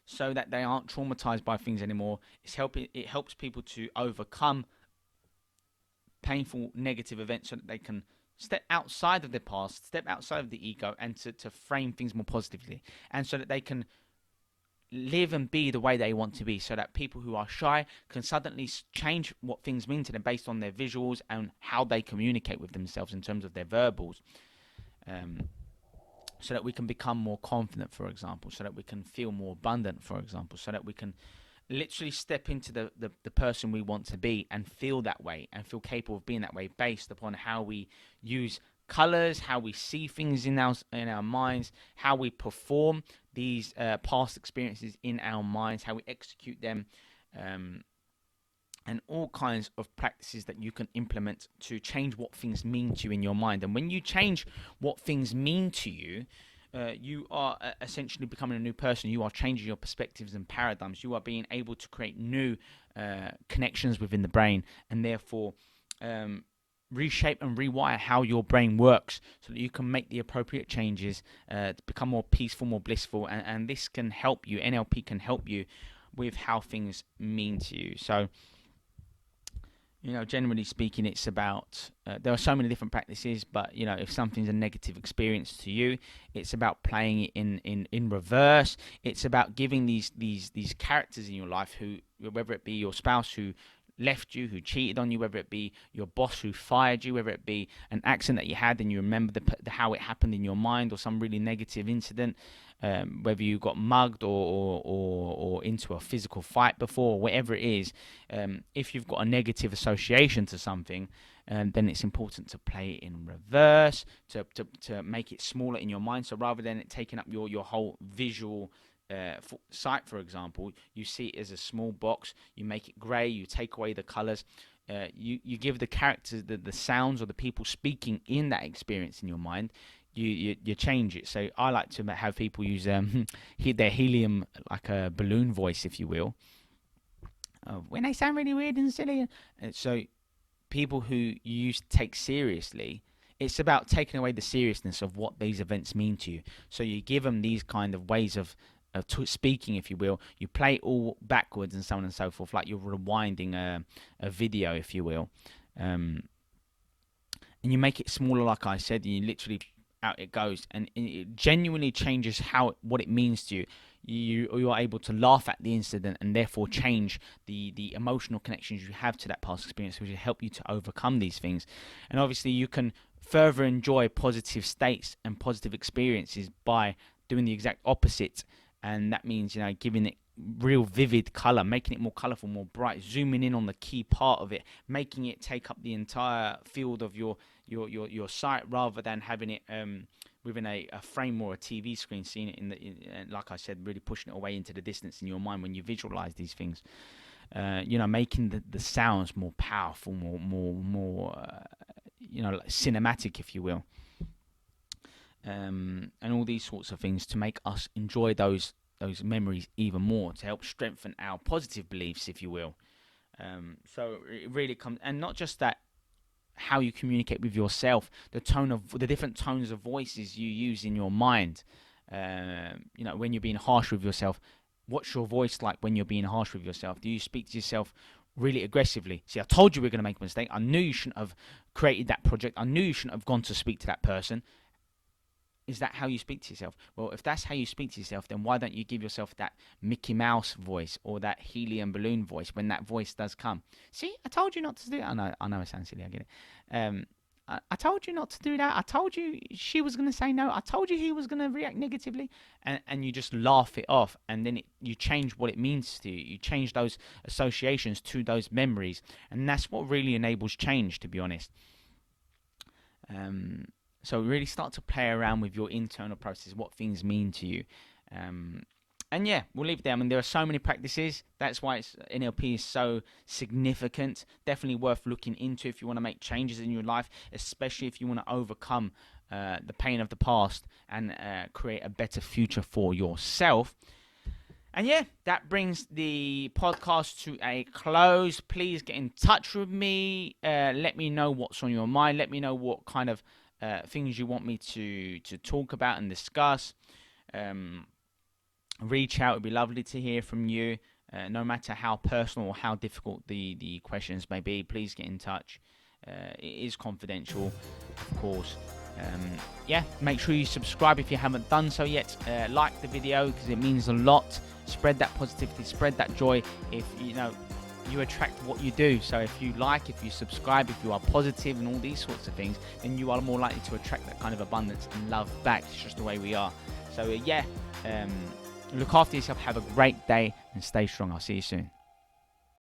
so that they aren't traumatized by things anymore. It helps people to overcome painful negative events so that they can step outside of their past, step outside of the ego, and to frame things more positively, and so that they can live and be the way they want to be, so that people who are shy can suddenly change what things mean to them based on their visuals and how they communicate with themselves in terms of their verbals, so that we can become more confident, for example, so that we can feel more abundant, for example, so that we can literally step into the person we want to be and feel that way and feel capable of being that way based upon how we use colors, how we see things in our minds, how we perform these past experiences in our minds, how we execute them, and all kinds of practices that you can implement to change what things mean to you in your mind. And when you change what things mean to you, you are essentially becoming a new person. You are changing your perspectives and paradigms. You are being able to create new connections within the brain, and therefore reshape and rewire how your brain works so that you can make the appropriate changes to become more peaceful, more blissful. And this can help you. NLP can help you with how things mean to you. So, generally speaking, it's about, there are so many different practices, but, if something's a negative experience to you, it's about playing it in reverse. It's about giving these characters in your life who, whether it be your spouse who left you, who cheated on you, whether it be your boss who fired you, whether it be an accident that you had and you remember how it happened in your mind, or some really negative incident, whether you got mugged or into a physical fight before, whatever it is, if you've got a negative association to something, then it's important to play it in reverse, to make it smaller in your mind. So rather than it taking up your whole visual sight, for example, you see it as a small box, you make it grey, you take away the colours, you give the characters, the sounds or the people speaking in that experience in your mind, you change it. So I like to have people use their helium, like a balloon voice, if you will, when they sound really weird and silly. And so people who you used to take seriously, it's about taking away the seriousness of what these events mean to you. So you give them these kind of ways of speaking, if you will. You play it all backwards and so on and so forth, like you're rewinding a video, if you will. And you make it smaller, like I said, and you literally out it goes, and it genuinely changes what it means to you. You are able to laugh at the incident and therefore change the emotional connections you have to that past experience, which will help you to overcome these things. And obviously you can further enjoy positive states and positive experiences by doing the exact opposite. And that means, giving it real vivid color, making it more colorful, more bright, zooming in on the key part of it, making it take up the entire field of your sight, rather than having it within a frame or a TV screen, seeing it like I said, really pushing it away into the distance in your mind when you visualize these things. Making the sounds more powerful, more like cinematic, if you will. And all these sorts of things to make us enjoy those memories even more, to help strengthen our positive beliefs, if you will. So it really comes, and not just that, how you communicate with yourself, the different tones of voices you use in your mind. When you're being harsh with yourself, what's your voice like when you're being harsh with yourself? Do you speak to yourself really aggressively? See, I told you we're going to make a mistake. I knew you shouldn't have created that project. I knew you shouldn't have gone to speak to that person. Is that how you speak to yourself? Well, if that's how you speak to yourself, then why don't you give yourself that Mickey Mouse voice or that helium balloon voice when that voice does come? See, I told you not to do it. I know it sounds silly, I get it. I told you not to do that. I told you she was going to say no. I told you he was going to react negatively. And you just laugh it off. And then you change what it means to you. You change those associations to those memories. And that's what really enables change, to be honest. So really start to play around with your internal process, what things mean to you. And yeah, we'll leave it there. I mean, there are so many practices. That's why NLP is so significant. Definitely worth looking into if you want to make changes in your life, especially if you want to overcome the pain of the past and create a better future for yourself. And yeah, that brings the podcast to a close. Please get in touch with me. Let me know what's on your mind. Let me know what kind of things you want me to talk about and discuss. Reach out. It would be lovely to hear from you. No matter how personal or how difficult the questions may be, please get in touch. It is confidential, of course. Make sure you subscribe if you haven't done so yet. Like the video because it means a lot. Spread that positivity, spread that joy. If you attract what you do. So if you like, if you subscribe, if you are positive and all these sorts of things, then you are more likely to attract that kind of abundance and love back. It's just the way we are. So look after yourself, have a great day and stay strong. I'll see you soon.